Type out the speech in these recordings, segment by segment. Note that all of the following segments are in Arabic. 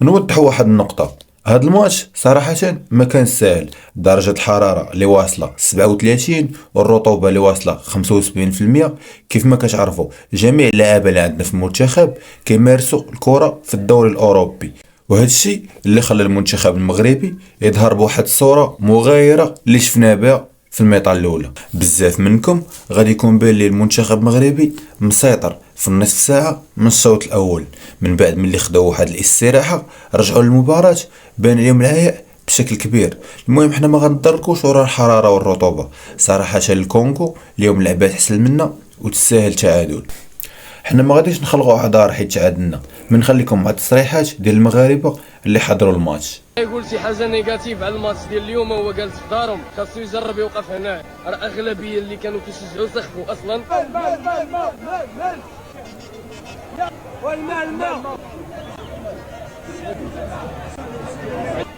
نوضح واحد النقطة. هاد الماتش صراحة ما كان سهل. درجة الحرارة اللي واصلة 37 والرطوبة اللي واصلة 75%. كيف ما كتعرفوا جميع اللعابة اللي عندنا في المنتخب كيمارسوا الكرة في الدوري الأوروبي، وهذا الشيء اللي خلى المنتخب المغربي يظهر بواحد الصورة مغايرة اللي شفنا بها في الميطة الأولى. بزاف منكم غادي يكون بان لي المنتخب المغربي مسيطر في النصف ساعة من الشوط الأول، من بعد ملي خداو واحد الاستراحة رجعوا للمباراة بان لهم العياء بشكل كبير. المهم حنا ما غنضركوش ورا الحرارة والرطوبة. صراحة الكونغو اليوم لعبات حسن منا وتستاهل تعادل. حنا ما غاديش نخلقوا اعذار حيت تعادلنا، ما نخليكم مع التصريحات ديال المغاربه اللي حضروا الماتش. يقول شي حاجه نيجاتيف على الماتش ديال اليوم، هو جالس في دارهم، خاصو يجرب يوقف هنا. راه اغلبيه اللي كانوا كيشجعوا سخفوا اصلا.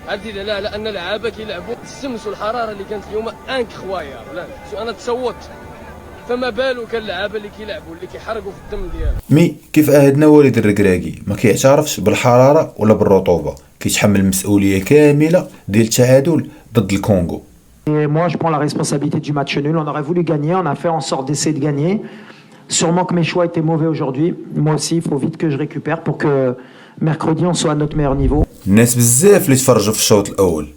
عدي لا لان اللعابه كيلعبوا الشمس والحراره اللي كانت اليوم انكرويابل. انا تصوت، فما بالو كان اللعابه اللي كيلعبوا اللي كيحرقوا في الدم ديالهم. مي كيف عهدنا وليد الركراكي ما كيعترفش بالحراره ولا بالرطوبه، كيتحمل المسؤوليه كامله ديال التعادل ضد الكونغو. Et moi, je prends la responsabilité du match nul. On aurait voulu gagner, on a fait en sorte d'essayer de gagner. Sûrement que mes choix étaient mauvais aujourd'hui. Moi aussi, il faut vite que je récupère pour que mercredi, on soit à notre meilleur niveau. الناس بزاف اللي تفرجوا في الشوط الاول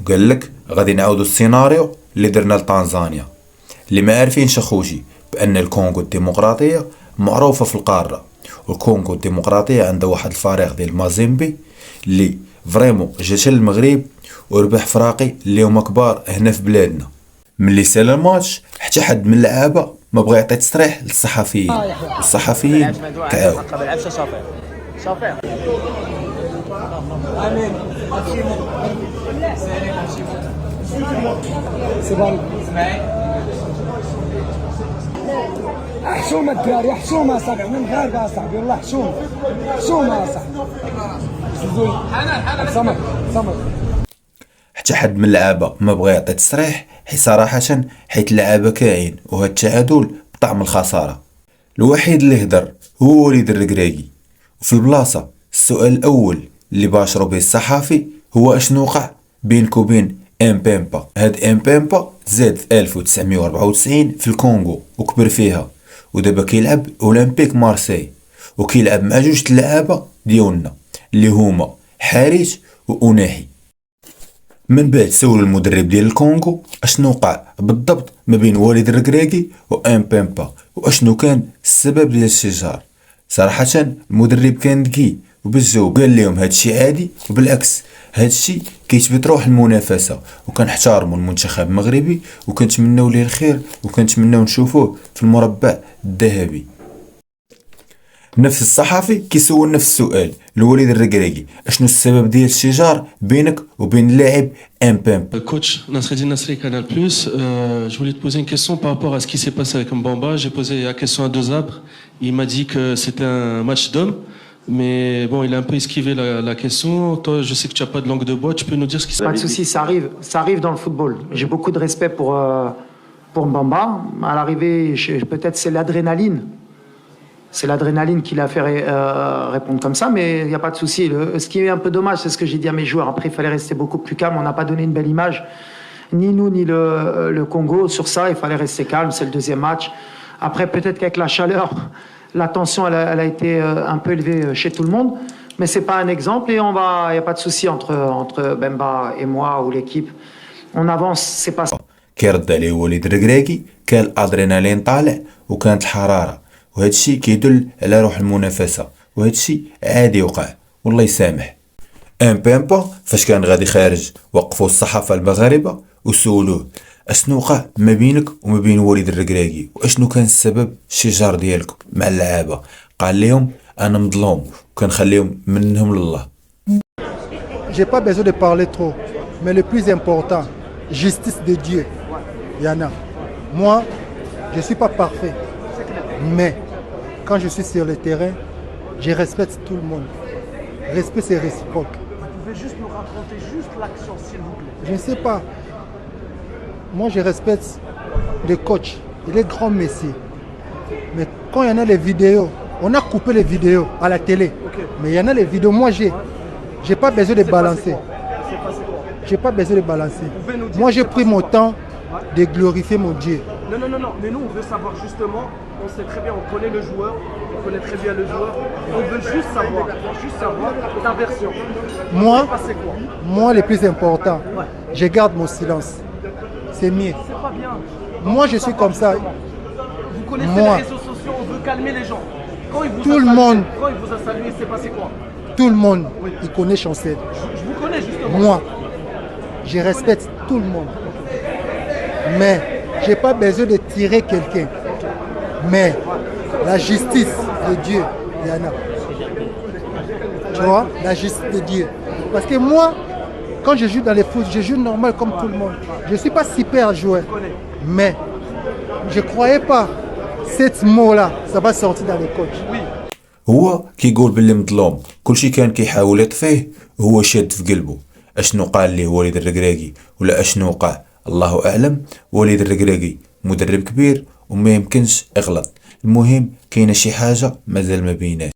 وقال لك غادي نعاودوا السيناريو اللي درنا لتنزانيا. اللي ما عارفينش اخوتي بان الكونغو الديمقراطيه معروفه في القاره، والكونغو الديمقراطيه عندها واحد الفريق ديال مازيمبي اللي فريمون جات للمغرب وربح فراقي اللي هما كبار هنا في بلادنا. ملي سال الماتش حتى حد من اللعابه ما بغى يعطي تصريح للصحفيين، والصحفيين كعاو. حشومه الدراري، حشومه صاحبي، من غير صاحبي والله حشومه حشومه صاحبي. صمت صمت. حتى حد من اللعابه ما بغى يعطي تصريح صراحه حيت اللعابه كاين وهذا التعادل بطعم الخساره. الوحيد اللي هدر هو وليد الركراكي. وفي البلاصه السؤال الاول اللي باشروا به الصحافي هو اشنو وقع بينك وبين امبيمبا. هاد امبيمبا زاد في 1994 في الكونغو وكبر فيها، ودابا كيلعب اولمبيك مارسي وكيلعب مع جوج اللعابه ديالنا اللي هما حارث واوناحي. من بعد سولوا المدرب ديال الكونغو اشنو وقع بالضبط ما بين وليد الركراكي وامبيمبا واشنو كان السبب ديال الشجار. صراحه المدرب كان ذكي وباش جاوب قال لهم هادشي عادي، وبالعكس هادشي كيثبت روح المنافسه، وكنحتارموا المنتخب المغربي وكنتمناو ليه الخير وكنتمناو نشوفوه في المربع الذهبي. نفس الصحفي كيسول نفس السؤال لوليد الركراكي، اشنو السبب ديال الشجار بينك وبين اللاعب امبيمبا. Coach Nasreddine Nasri, Canal+, je voulais te poser une question par rapport à ce qui s'est passé avec Mbamba. J'ai posé la question à Deux Abres. Il m'a dit que c'était un match d'hommes, mais bon, il a un peu esquivé la question. Toi, je sais que tu n'as pas de langue de bois. Tu peux nous dire ce qui s'est passé? Pas de souci, ça arrive dans le football. J'ai beaucoup de respect pour Mbamba. À l'arrivée, peut-être c'est l'adrénaline. C'est l'adrénaline qui l'a fait répondre comme ça, mais il n'y a pas de souci. Ce qui est un peu dommage, c'est ce que j'ai dit à mes joueurs. Après, il fallait rester beaucoup plus calme. On n'a pas donné une belle image, ni nous, ni le Congo. Sur ça, il fallait rester calme. C'est le deuxième match. Après, peut-être qu'avec la chaleur, la tension, elle a été un peu élevée chez tout le monde. Mais ce n'est pas un exemple et il n'y a pas de souci entre Bemba et moi ou l'équipe. On avance, c'est pas ça. كيرد عليه وليد الركراكي كان الادرينالين طالع وكانت الحراره، وهذا الشيء كيدل على روح المنافسه، وهذا الشيء عادي وقع والله يسامح. امبيمبا فاش كان غادي خارج وقفوا الصحافه المغاربه وسولوه اشنو وقع ما بينك وما بين وليد الركراكي واشنو كان السبب الشجار ديالكم مع اللعابه. قال لهم انا مظلوم وكنخليهم منهم لله. J'ai pas besoin de parler trop, mais le plus important, justice de Dieu. Il y en a. Moi, je suis pas parfait, mais quand je suis sur le terrain, je respecte tout le monde. Respect, c'est réciproque. Vous pouvez juste nous raconter juste l'action, s'il vous plaît. Je ne sais pas. Moi, je respecte les coachs et les grands messieurs. Mais quand il y en a les vidéos, on a coupé les vidéos à la télé. Okay. Mais il y en a les vidéos, moi j'ai. J'ai pas besoin de balancer. J'ai pas besoin de balancer. Moi, j'ai pris mon temps de glorifier mon Dieu. Non, mais nous, on veut savoir justement, on sait très bien, on connaît le joueur, on connaît très bien le joueur, on veut juste savoir ta version. Moi, C'est quoi? moi, le plus important, je garde mon silence. C'est mieux. C'est pas bien. Moi, je suis comme ça. Vous connaissez Moi. les réseaux sociaux, on veut calmer les gens. Quand il vous Tout a le salué, monde. Quand il vous a salué, c'est passé quoi? Tout le monde, il connaît Chancel. Je vous connais justement. Moi, je respecte tout le monde. Mais je n'ai pas besoin de tirer quelqu'un. Mais la justice de Dieu, il y en a. Tu vois, la justice de Dieu. Parce que moi, quand je joue dans les foot, je joue normal comme tout le monde. Je ne suis pas super joueur. Mais je ne croyais pas cette mot-là, ça va sortir dans les coachs. هو كيقول باللي مظلوم كلشي كان كيحاول يطفيه هو شاد في قلبه. اشنو قال ليه وليد الركراكي ولا اشنو وقع الله اعلم. وليد الركراكي مدرب كبير وما يمكنش يغلط. المهم كاينه شي حاجه مازال ما بيناش.